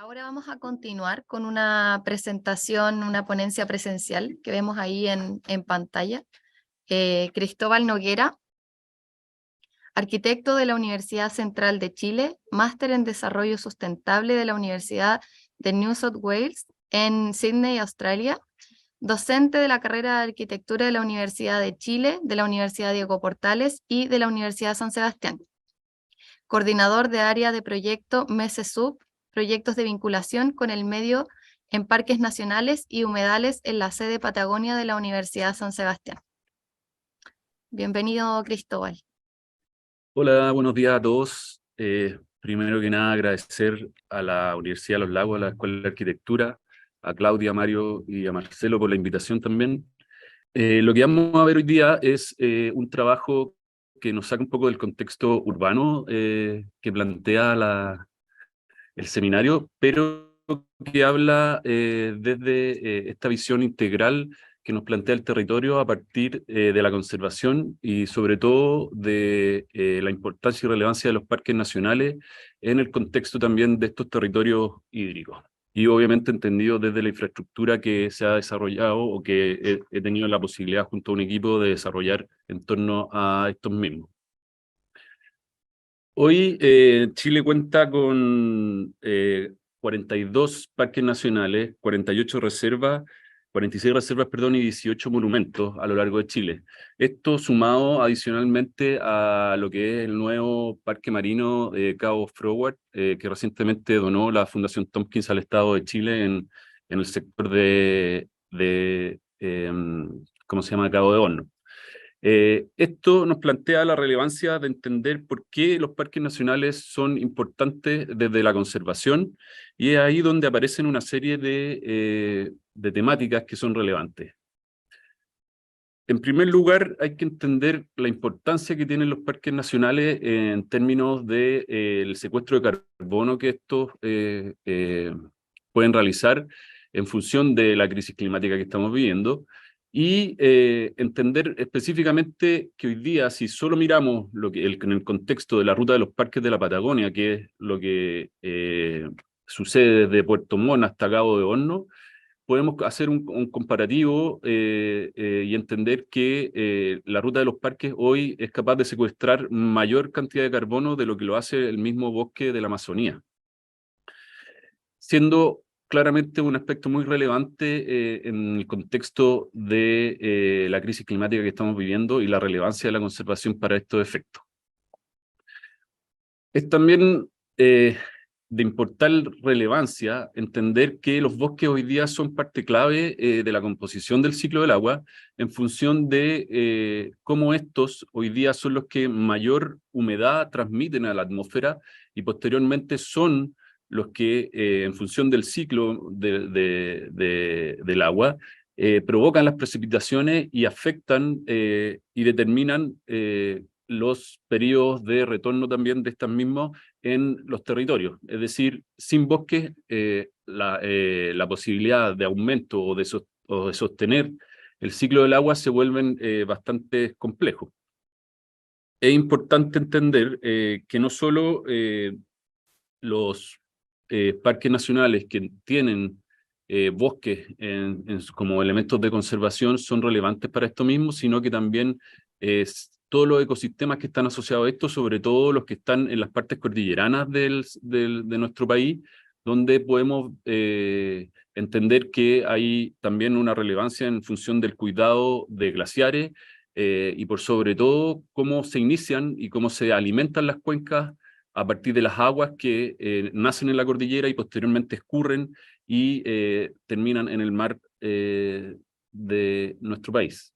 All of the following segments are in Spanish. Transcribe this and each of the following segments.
Ahora vamos a continuar con una presentación, una ponencia presencial que vemos ahí en pantalla. Cristóbal Noguera, arquitecto de la Universidad Central de Chile, máster en Desarrollo Sustentable de la Universidad de New South Wales en Sydney, Australia, docente de la carrera de Arquitectura de la Universidad de Chile, de la Universidad Diego Portales y de la Universidad San Sebastián. Coordinador de área de proyecto MESESUB, proyectos de vinculación con el medio en parques nacionales y humedales en la sede Patagonia de la Universidad San Sebastián. Bienvenido, Cristóbal. Hola, buenos días a todos. Primero que nada, agradecer a la Universidad de los Lagos, a la Escuela de Arquitectura, a Claudia, a Mario y a Marcelo por la invitación también. Lo que vamos a ver hoy día es un trabajo que nos saca un poco del contexto urbano que plantea el seminario, pero que habla desde esta visión integral que nos plantea el territorio a partir de la conservación y sobre todo de la importancia y relevancia de los parques nacionales en el contexto también de estos territorios hídricos. Y obviamente entendido desde la infraestructura que se ha desarrollado o que he tenido la posibilidad junto a un equipo de desarrollar en torno a estos mismos. Hoy Chile cuenta con 42 parques nacionales, 48 reservas, 46 reservas, perdón, y 18 monumentos a lo largo de Chile. Esto sumado adicionalmente a lo que es el nuevo parque marino de Cabo Froward, que recientemente donó la Fundación Tompkins al Estado de Chile en el sector ¿cómo se llama? Cabo de Horno. Esto nos plantea la relevancia de entender por qué los parques nacionales son importantes desde la conservación, y es ahí donde aparecen una serie de temáticas que son relevantes. En primer lugar, hay que entender la importancia que tienen los parques nacionales en términos del secuestro de carbono que estos pueden realizar en función de la crisis climática que estamos viviendo, y entender específicamente que hoy día, si solo miramos en el contexto de la ruta de los parques de la Patagonia, que es lo que sucede desde Puerto Montt hasta Cabo de Horno, podemos hacer un comparativo y entender que la ruta de los parques hoy es capaz de secuestrar mayor cantidad de carbono de lo que lo hace el mismo bosque de la Amazonía, siendo claramente un aspecto muy relevante en el contexto de la crisis climática que estamos viviendo y la relevancia de la conservación para estos efectos. Es también de importar relevancia entender que los bosques hoy día son parte clave de la composición del ciclo del agua, en función de cómo estos hoy día son los que mayor humedad transmiten a la atmósfera, y posteriormente son los que en función del ciclo del agua provocan las precipitaciones y afectan y determinan los periodos de retorno también de estas mismas en los territorios. Es decir, sin bosques, la posibilidad de aumento o de sostener el ciclo del agua se vuelven bastante complejos. Es importante entender que no solo los parques nacionales que tienen bosques como elementos de conservación son relevantes para esto mismo, sino que también todos los ecosistemas que están asociados a esto, sobre todo los que están en las partes cordilleranas de nuestro país, donde podemos entender que hay también una relevancia en función del cuidado de glaciares y por sobre todo cómo se inician y cómo se alimentan las cuencas a partir de las aguas que nacen en la cordillera y posteriormente escurren y terminan en el mar de nuestro país.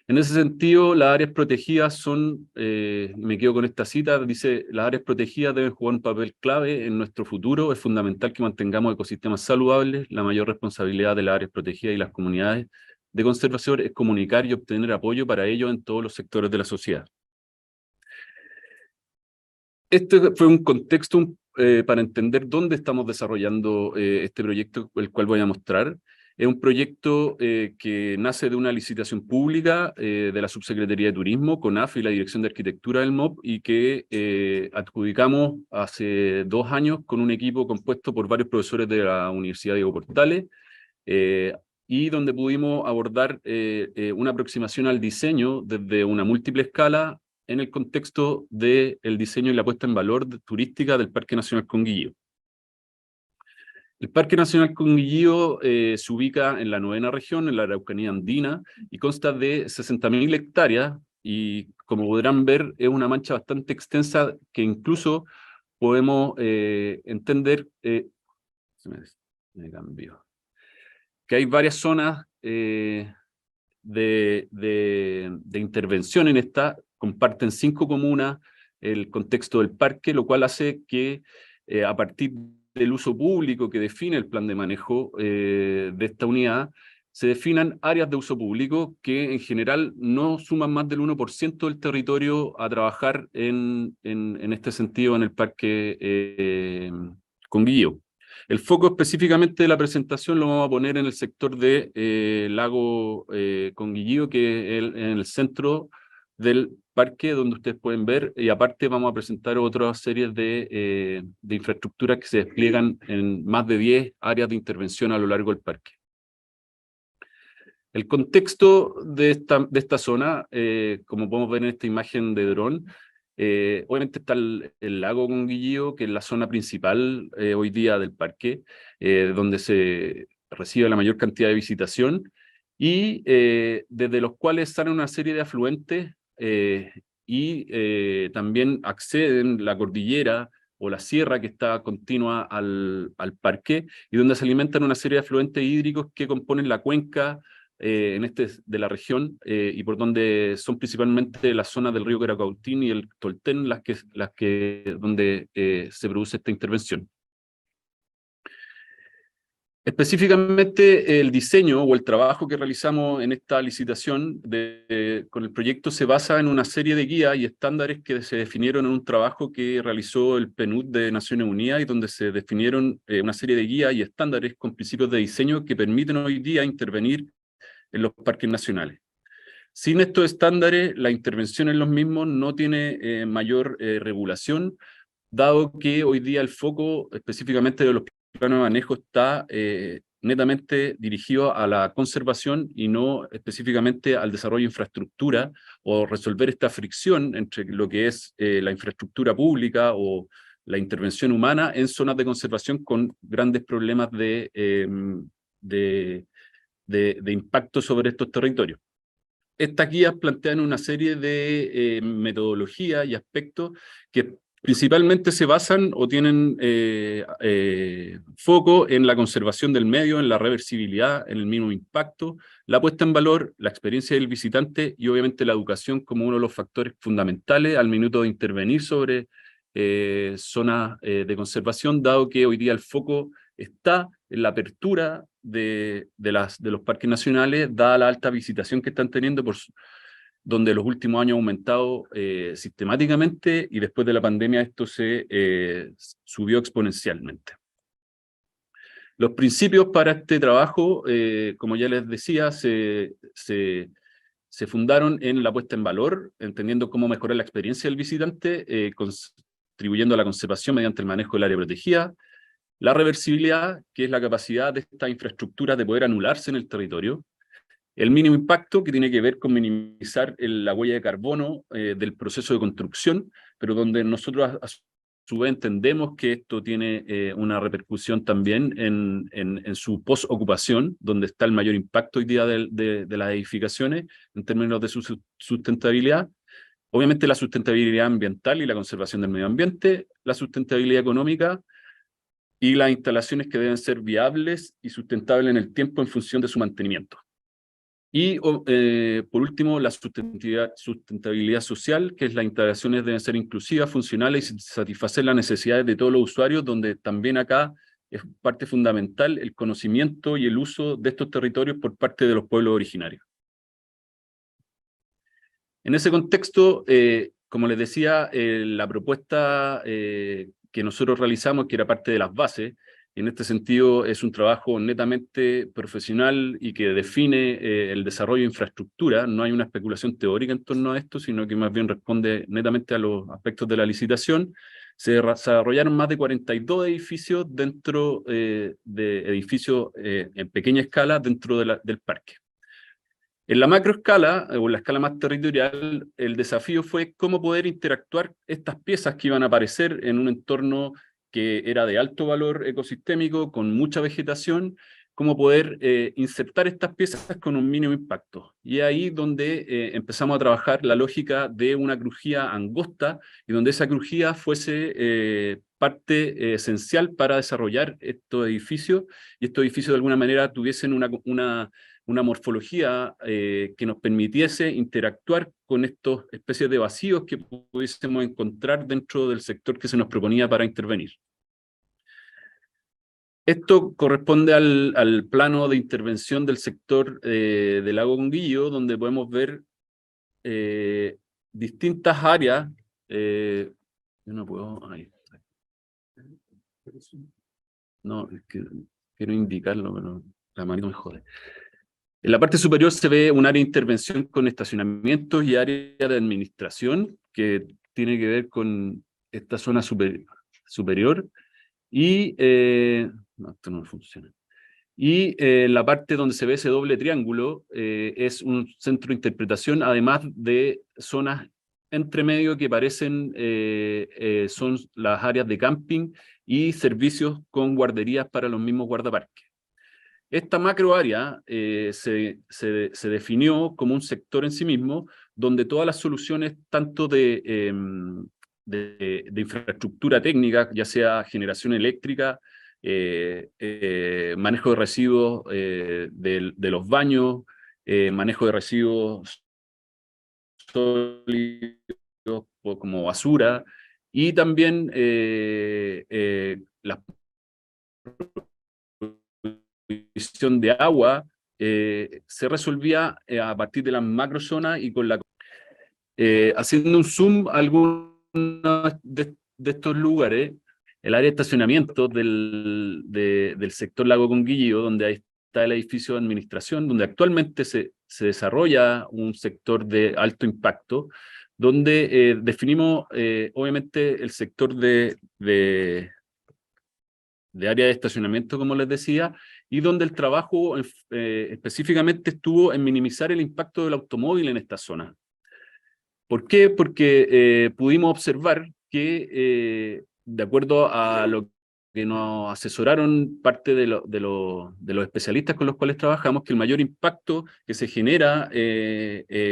En ese sentido, las áreas protegidas son, me quedo con esta cita, dice: las áreas protegidas deben jugar un papel clave en nuestro futuro, es fundamental que mantengamos ecosistemas saludables, la mayor responsabilidad de las áreas protegidas y las comunidades de conservación es comunicar y obtener apoyo para ello en todos los sectores de la sociedad. Este fue un contexto para entender dónde estamos desarrollando este proyecto, el cual voy a mostrar. Es un proyecto que nace de una licitación pública de la Subsecretaría de Turismo, CONAF y la Dirección de Arquitectura del MOP, y que adjudicamos hace 2 años con un equipo compuesto por varios profesores de la Universidad Diego Portales, y donde pudimos abordar una aproximación al diseño desde una múltiple escala en el contexto del diseño y la puesta en valor turística del Parque Nacional Conguillío. El Parque Nacional Conguillío se ubica en la 9ª región, en la Araucanía andina, y consta de 60.000 hectáreas, y como podrán ver, es una mancha bastante extensa que incluso podemos entender, me cambió, que hay varias zonas de intervención en esta, comparten 5 comunas el contexto del parque, lo cual hace que a partir del uso público que define el plan de manejo de esta unidad, se definan áreas de uso público que en general no suman más del 1% del territorio a trabajar en este sentido en el parque Conguillío. El foco específicamente de la presentación lo vamos a poner en el sector de Lago Conguillío, que es en el centro del parque, donde ustedes pueden ver, y aparte vamos a presentar otras series de infraestructuras que se despliegan en más de 10 áreas de intervención a lo largo del parque. El contexto de esta zona, como podemos ver en esta imagen de dron, obviamente está el lago Conguillío, que es la zona principal hoy día del parque, donde se recibe la mayor cantidad de visitación, y desde los cuales salen una serie de afluentes y también acceden la cordillera o la sierra que está continua al parque, y donde se alimentan una serie de afluentes hídricos que componen la cuenca de la región, y por donde son principalmente las zonas del río Caracautín y el Tolten donde se produce esta intervención. Específicamente el diseño o el trabajo que realizamos en esta licitación con el proyecto se basa en una serie de guías y estándares que se definieron en un trabajo que realizó el PNUD de Naciones Unidas, y donde se definieron una serie de guías y estándares con principios de diseño que permiten hoy día intervenir en los parques nacionales. Sin estos estándares, la intervención en los mismos no tiene mayor regulación, dado que hoy día el foco específicamente de los planos de manejo está netamente dirigido a la conservación y no específicamente al desarrollo de infraestructura o resolver esta fricción entre lo que es la infraestructura pública o la intervención humana en zonas de conservación con grandes problemas de impacto sobre estos territorios. Estas guías plantean una serie de metodologías y aspectos que principalmente se basan o tienen foco en la conservación del medio, en la reversibilidad, en el mínimo impacto, la puesta en valor, la experiencia del visitante y obviamente la educación como uno de los factores fundamentales al minuto de intervenir sobre zonas de conservación, dado que hoy día el foco está en la apertura de los parques nacionales, dada la alta visitación que están teniendo, donde los últimos años ha aumentado sistemáticamente, y después de la pandemia esto se subió exponencialmente. Los principios para este trabajo, como ya les decía, se fundaron en la puesta en valor, entendiendo cómo mejorar la experiencia del visitante, contribuyendo a la conservación mediante el manejo del área protegida, la reversibilidad, que es la capacidad de esta infraestructura de poder anularse en el territorio, el mínimo impacto, que tiene que ver con minimizar la huella de carbono del proceso de construcción, pero donde nosotros a su vez entendemos que esto tiene una repercusión también en su post-ocupación, donde está el mayor impacto hoy día de las edificaciones en términos de su sustentabilidad. Obviamente la sustentabilidad ambiental y la conservación del medio ambiente, la sustentabilidad económica, y las instalaciones que deben ser viables y sustentables en el tiempo en función de su mantenimiento. Y por último, la sustentabilidad social, que es las instalaciones deben ser inclusivas, funcionales y satisfacer las necesidades de todos los usuarios, donde también acá es parte fundamental el conocimiento y el uso de estos territorios por parte de los pueblos originarios. En ese contexto, como les decía, la propuesta que nosotros realizamos, que era parte de las bases, y en este sentido es un trabajo netamente profesional y que define el desarrollo de infraestructura. No hay una especulación teórica en torno a esto, sino que más bien responde netamente a los aspectos de la licitación. Se desarrollaron más de 42 edificios dentro de edificios en pequeña escala dentro del parque. En la macroescala, o en la escala más territorial, el desafío fue cómo poder interactuar estas piezas que iban a aparecer en un entorno que era de alto valor ecosistémico, con mucha vegetación, cómo poder insertar estas piezas con un mínimo impacto. Y ahí donde empezamos a trabajar la lógica de una crujía angosta, y donde esa crujía fuese parte esencial para desarrollar estos edificios, y estos edificios de alguna manera tuviesen una morfología que nos permitiese interactuar con estas especies de vacíos que pudiésemos encontrar dentro del sector que se nos proponía para intervenir. Esto corresponde al plano de intervención del sector del lago Conguillo, donde podemos ver distintas áreas. Yo no puedo... Ahí. No, es que quiero indicarlo, pero la manito me jode. En la parte superior se ve un área de intervención con estacionamientos y área de administración, que tiene que ver con esta zona superior. Y, no, esto no funciona. Y la parte donde se ve ese doble triángulo es un centro de interpretación, además de zonas entre medio que parecen son las áreas de camping y servicios con guarderías para los mismos guardaparques. Esta macroárea se definió como un sector en sí mismo, donde todas las soluciones, tanto de infraestructura técnica, ya sea generación eléctrica, manejo de residuos de los baños, manejo de residuos sólidos como basura, y también la provisión de agua se resolvía a partir de las macrozonas y con la... haciendo un zoom a algunos de estos lugares, el área de estacionamiento del sector Lago Conguillío, donde ahí está el edificio de administración, donde actualmente se desarrolla un sector de alto impacto, donde definimos obviamente el sector de área de estacionamiento, como les decía, y donde el trabajo específicamente estuvo en minimizar el impacto del automóvil en esta zona. ¿Por qué? Porque pudimos observar que, de acuerdo a lo que nos asesoraron parte de los especialistas con los cuales trabajamos, que el mayor impacto que se genera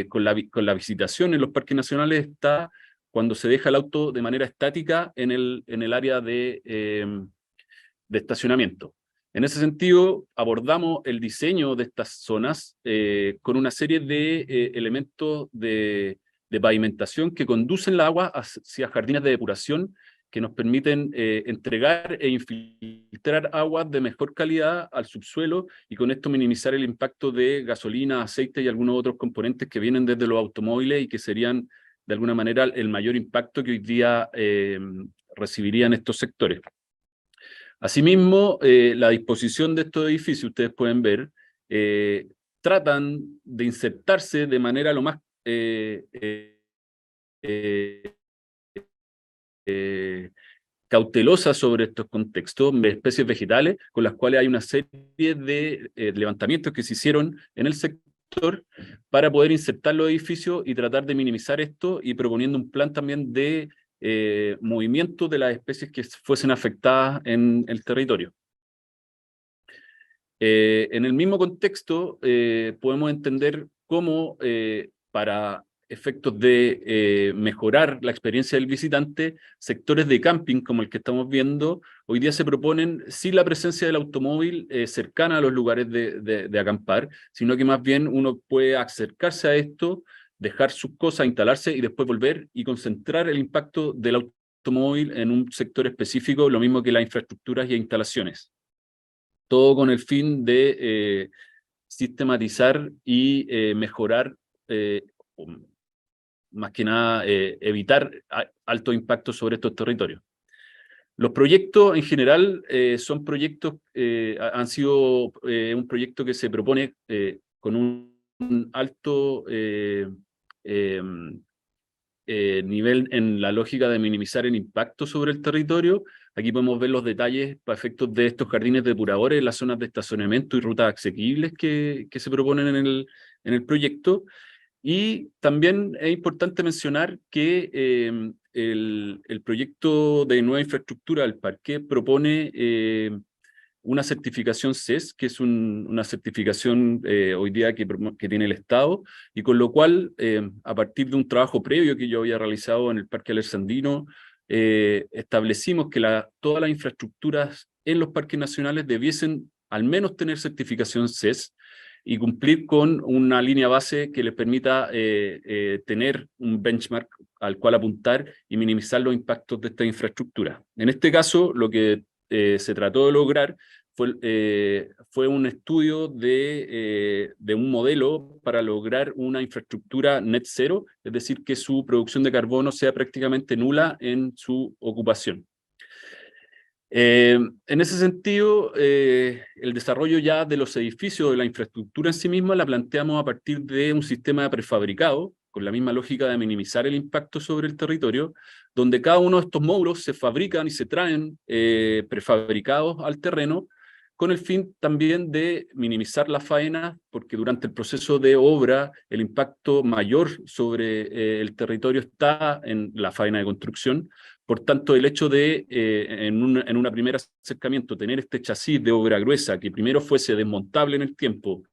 con la visitación en los parques nacionales está cuando se deja el auto de manera estática en el área de estacionamiento. En ese sentido, abordamos el diseño de estas zonas con una serie de elementos de pavimentación que conducen la agua hacia jardines de depuración que nos permiten entregar e infiltrar aguas de mejor calidad al subsuelo y con esto minimizar el impacto de gasolina, aceite y algunos otros componentes que vienen desde los automóviles y que serían de alguna manera el mayor impacto que hoy día recibirían estos sectores. Asimismo, la disposición de estos edificios, ustedes pueden ver, tratan de insertarse de manera lo más cautelosa sobre estos contextos de especies vegetales, con las cuales hay una serie de levantamientos que se hicieron en el sector para poder insertar los edificios y tratar de minimizar esto y proponiendo un plan también de movimiento de las especies que fuesen afectadas en el territorio. En el mismo contexto, podemos entender cómo para efectos de mejorar la experiencia del visitante, sectores de camping como el que estamos viendo, hoy día se proponen sin la presencia del automóvil cercana a los lugares de acampar, sino que más bien uno puede acercarse a esto, dejar sus cosas, instalarse y después volver y concentrar el impacto del automóvil en un sector específico, lo mismo que las infraestructuras y instalaciones. Todo con el fin de sistematizar y mejorar, más que nada, evitar alto impacto sobre estos territorios. Los proyectos en general son proyectos, han sido un proyecto que se propone con un alto nivel en la lógica de minimizar el impacto sobre el territorio. Aquí podemos ver los detalles para efectos de estos jardines depuradores, las zonas de estacionamiento y rutas asequibles que se proponen en el proyecto. Y también es importante mencionar que el proyecto de nueva infraestructura del parque propone una certificación CES, que es una certificación hoy día que tiene el Estado, y con lo cual, a partir de un trabajo previo que yo había realizado en el Parque Alerce-Andino, establecimos que todas las infraestructuras en los parques nacionales debiesen al menos tener certificación CES, y cumplir con una línea base que les permita tener un benchmark al cual apuntar y minimizar los impactos de esta infraestructura. En este caso, lo que se trató de lograr fue un estudio de un modelo para lograr una infraestructura net cero, es decir, que su producción de carbono sea prácticamente nula en su ocupación. En ese sentido, el desarrollo ya de los edificios, de la infraestructura en sí misma, la planteamos a partir de un sistema prefabricado, con la misma lógica de minimizar el impacto sobre el territorio, donde cada uno de estos módulos se fabrican y se traen prefabricados al terreno, con el fin también de minimizar la faena, porque durante el proceso de obra el impacto mayor sobre el territorio está en la faena de construcción. Por tanto, el hecho de, en un primer acercamiento, tener este chasis de obra gruesa que primero fuese desmontable en el tiempo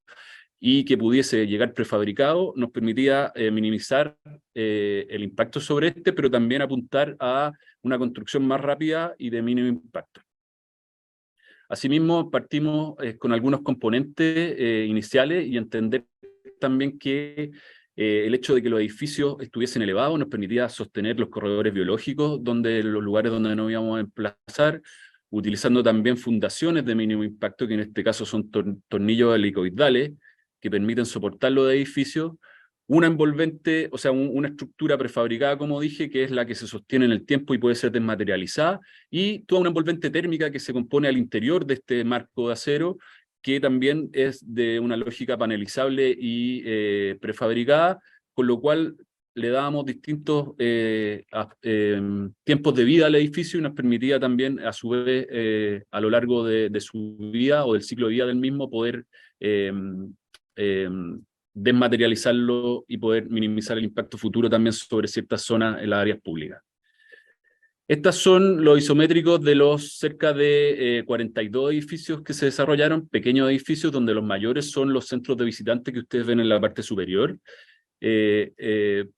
y que pudiese llegar prefabricado, nos permitía minimizar el impacto sobre este, pero también apuntar a una construcción más rápida y de mínimo impacto. Asimismo, partimos con algunos componentes iniciales y entender también que el hecho de que los edificios estuviesen elevados nos permitía sostener los corredores biológicos, los lugares donde nos íbamos a emplazar, utilizando también fundaciones de mínimo impacto, que en este caso son tornillos helicoidales, que permiten soportar los edificios, una envolvente, o sea, una estructura prefabricada, como dije, que es la que se sostiene en el tiempo y puede ser desmaterializada, y toda una envolvente térmica que se compone al interior de este marco de acero, que también es de una lógica panelizable y prefabricada, con lo cual le dábamos distintos tiempos de vida al edificio y nos permitía también, a su vez, a lo largo de su vida o del ciclo de vida del mismo, poder desmaterializarlo y poder minimizar el impacto futuro también sobre ciertas zonas en las áreas públicas. Estos son los isométricos de los cerca de 42 edificios que se desarrollaron, pequeños edificios donde los mayores son los centros de visitantes que ustedes ven en la parte superior. El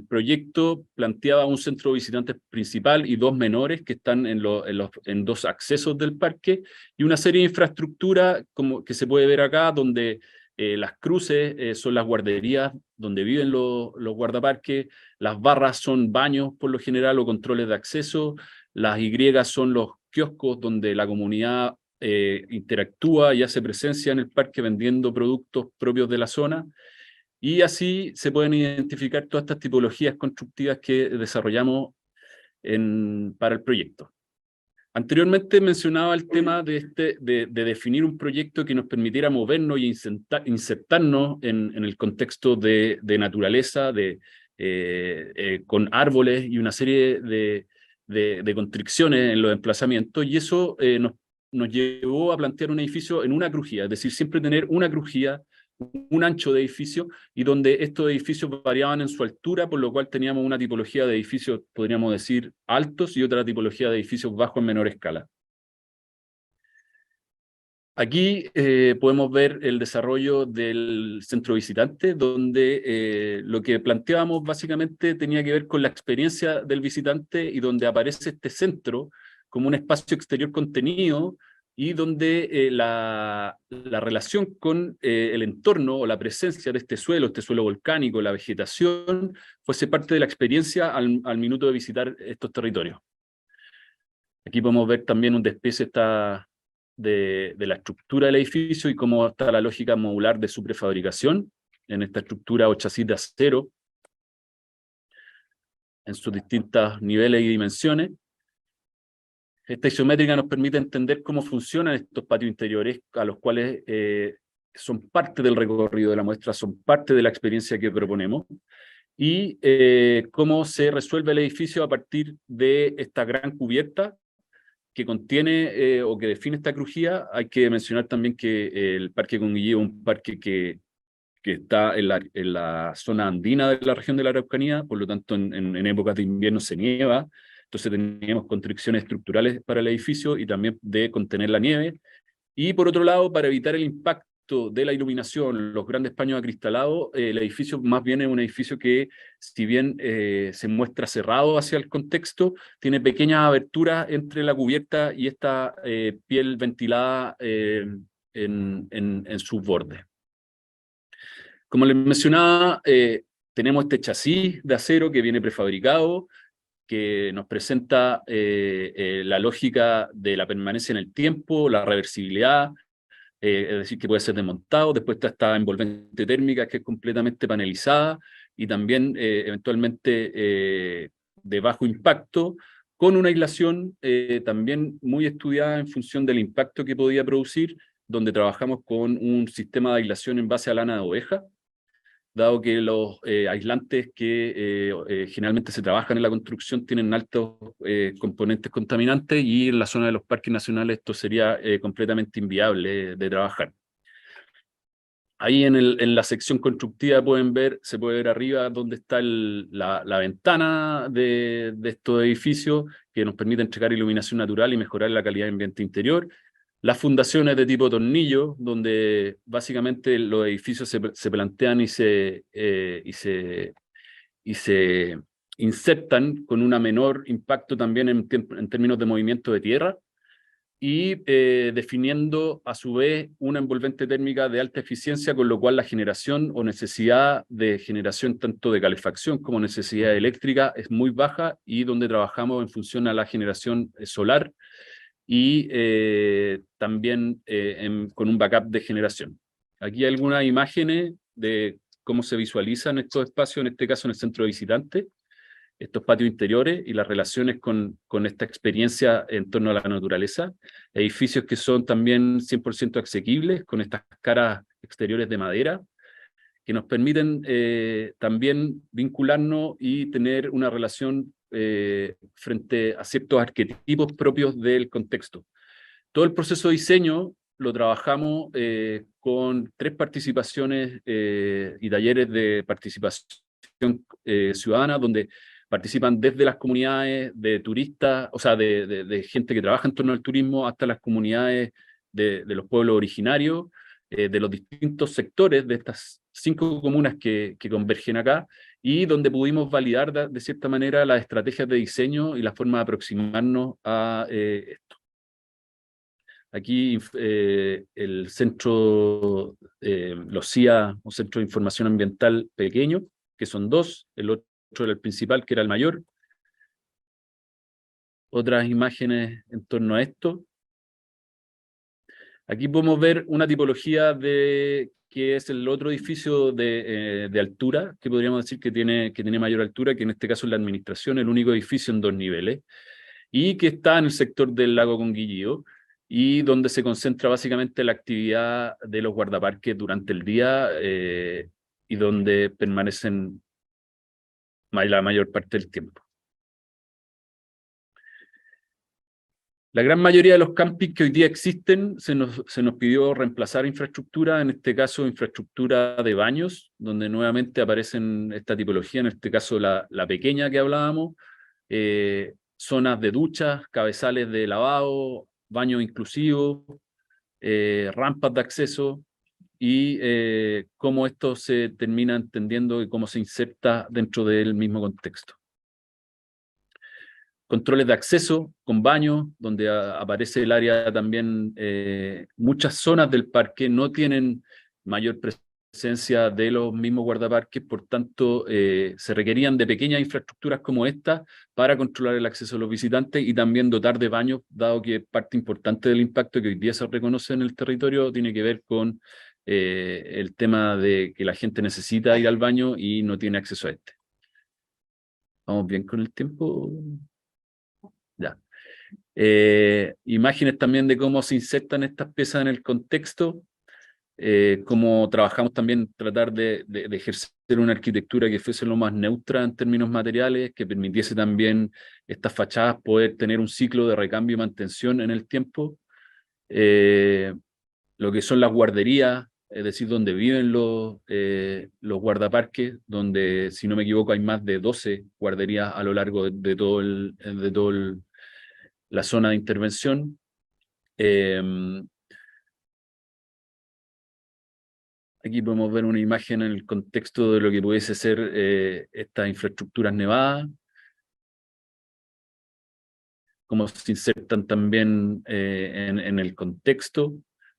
proyecto planteaba un centro de visitantes principal y dos menores que están en dos accesos del parque, y una serie de infraestructura como que se puede ver acá, donde las cruces son las guarderías donde viven los guardaparques, las barras son baños por lo general o controles de acceso, las Y son los kioscos donde la comunidad interactúa y hace presencia en el parque vendiendo productos propios de la zona. Y así se pueden identificar todas estas tipologías constructivas que desarrollamos para el proyecto. Anteriormente mencionaba el tema de definir un proyecto que nos permitiera movernos y insertarnos en el contexto de naturaleza, con árboles y una serie de constricciones en los emplazamientos, y eso nos llevó a plantear un edificio en una crujía, es decir, siempre tener una crujía, un ancho de edificio, y donde estos edificios variaban en su altura, por lo cual teníamos una tipología de edificios, podríamos decir, altos, y otra tipología de edificios bajos en menor escala. Aquí podemos ver el desarrollo del centro visitante, donde lo que planteábamos básicamente tenía que ver con la experiencia del visitante, y donde aparece este centro como un espacio exterior contenido, y donde la relación con el entorno o la presencia de este suelo volcánico, la vegetación, fuese parte de la experiencia al minuto de visitar estos territorios. Aquí podemos ver también un despiece de la estructura del edificio y cómo está la lógica modular de su prefabricación en esta estructura o chasis de acero, en sus distintos niveles y dimensiones. Esta isométrica nos permite entender cómo funcionan estos patios interiores, a los cuales son parte del recorrido de la muestra, son parte de la experiencia que proponemos, y cómo se resuelve el edificio a partir de esta gran cubierta que contiene o que define esta crujía. Hay que mencionar también que el Parque Conguillí es un parque que está en la zona andina de la región de la Araucanía, por lo tanto en épocas de invierno se nieva, entonces teníamos construcciones estructurales para el edificio y también de contener la nieve. Y por otro lado, para evitar el impacto de la iluminación, los grandes paños acristalados, el edificio más bien es un edificio que, si bien se muestra cerrado hacia el contexto, tiene pequeñas aberturas entre la cubierta y esta piel ventilada en sus bordes. Como les mencionaba, tenemos este chasis de acero que viene prefabricado, que nos presenta la lógica de la permanencia en el tiempo, la reversibilidad, es decir, que puede ser desmontado. Después está esta envolvente térmica que es completamente panelizada y también eventualmente de bajo impacto, con una aislación también muy estudiada en función del impacto que podía producir, donde trabajamos con un sistema de aislación en base a lana de oveja, dado que los aislantes que generalmente se trabajan en la construcción tienen altos componentes contaminantes, y en la zona de los parques nacionales esto sería completamente inviable de trabajar. Ahí en la sección constructiva se puede ver arriba donde está la ventana de estos edificios, que nos permite entregar iluminación natural y mejorar la calidad del ambiente interior. Las fundaciones de tipo tornillo, donde básicamente los edificios se plantean y se insertan con un menor impacto también en términos de movimiento de tierra, y definiendo a su vez una envolvente térmica de alta eficiencia, con lo cual la generación o necesidad de generación tanto de calefacción como necesidad eléctrica es muy baja, y donde trabajamos en función a la generación solar y también con un backup de generación. Aquí hay algunas imágenes de cómo se visualizan estos espacios, en este caso en el centro de visitantes, estos patios interiores y las relaciones con esta experiencia en torno a la naturaleza. Edificios que son también 100% asequibles, con estas caras exteriores de madera, que nos permiten también vincularnos y tener una relación frente a ciertos arquetipos propios del contexto. Todo el proceso de diseño lo trabajamos con 3 participaciones y talleres de participación ciudadana, donde participan desde las comunidades de turistas, o sea, de gente que trabaja en torno al turismo, hasta las comunidades de los pueblos originarios, de los distintos sectores de estas 5 comunas que convergen acá, y donde pudimos validar de cierta manera las estrategias de diseño y la forma de aproximarnos a esto. Aquí el centro, los CIA, un centro de información ambiental pequeño, que son 2, el otro era el principal, que era el mayor. Otras imágenes en torno a esto. Aquí podemos ver una tipología que es el otro edificio de altura, que podríamos decir que tiene mayor altura, que en este caso es la administración, el único edificio en 2 niveles, y que está en el sector del lago Conguillío, y donde se concentra básicamente la actividad de los guardaparques durante el día, y donde permanecen la mayor parte del tiempo. La gran mayoría de los campings que hoy día existen se nos pidió reemplazar infraestructura, en este caso infraestructura de baños, donde nuevamente aparecen esta tipología, en este caso la pequeña que hablábamos, zonas de duchas, cabezales de lavado, baños inclusivos, rampas de acceso, y cómo esto se termina entendiendo y cómo se inserta dentro del mismo contexto. Controles de acceso con baños, donde aparece el área también. Muchas zonas del parque no tienen mayor presencia de los mismos guardaparques, por tanto se requerían de pequeñas infraestructuras como esta para controlar el acceso de los visitantes, y también dotar de baños, dado que parte importante del impacto que hoy día se reconoce en el territorio tiene que ver con el tema de que la gente necesita ir al baño y no tiene acceso a este. ¿Vamos bien con el tiempo? Ya. Imágenes también de cómo se insertan estas piezas en el contexto, cómo trabajamos también tratar de ejercer una arquitectura que fuese lo más neutra en términos materiales, que permitiese también estas fachadas poder tener un ciclo de recambio y mantención en el tiempo. Lo que son las guarderías, es decir, donde viven los guardaparques, donde, si no me equivoco, hay más de 12 guarderías a lo largo de todo la zona de intervención. Aquí podemos ver una imagen en el contexto de lo que pudiese ser estas infraestructuras nevadas, cómo se insertan también en el contexto,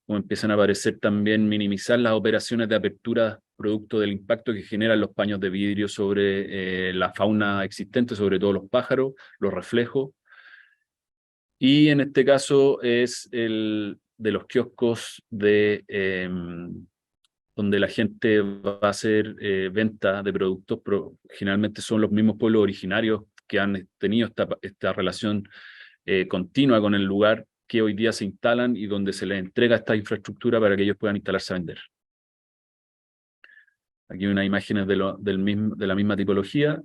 cómo empiezan a aparecer también minimizar las operaciones de apertura producto del impacto que generan los paños de vidrio sobre la fauna existente, sobre todo los pájaros, los reflejos. Y en este caso es el de los kioscos donde la gente va a hacer venta de productos, pero generalmente son los mismos pueblos originarios que han tenido esta relación continua con el lugar, que hoy día se instalan y donde se les entrega esta infraestructura para que ellos puedan instalarse a vender. Aquí hay unas imágenes de la misma tipología.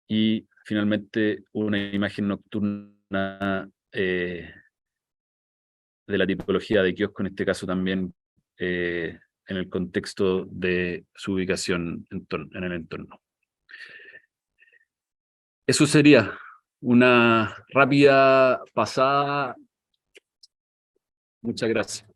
Y finalmente una imagen nocturna de la tipología de kiosco, en este caso también en el contexto de su ubicación en el entorno. Eso sería una rápida pasada. Muchas gracias.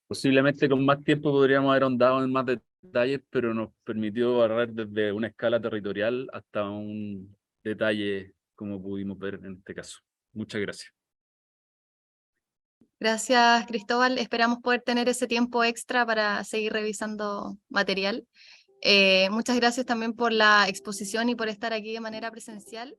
Posiblemente con más tiempo podríamos haber ahondado en más detalles, pero nos permitió barrer desde una escala territorial hasta un detalle como pudimos ver en este caso. Muchas gracias. Gracias, Cristóbal. Esperamos poder tener ese tiempo extra para seguir revisando material. Muchas gracias también por la exposición y por estar aquí de manera presencial.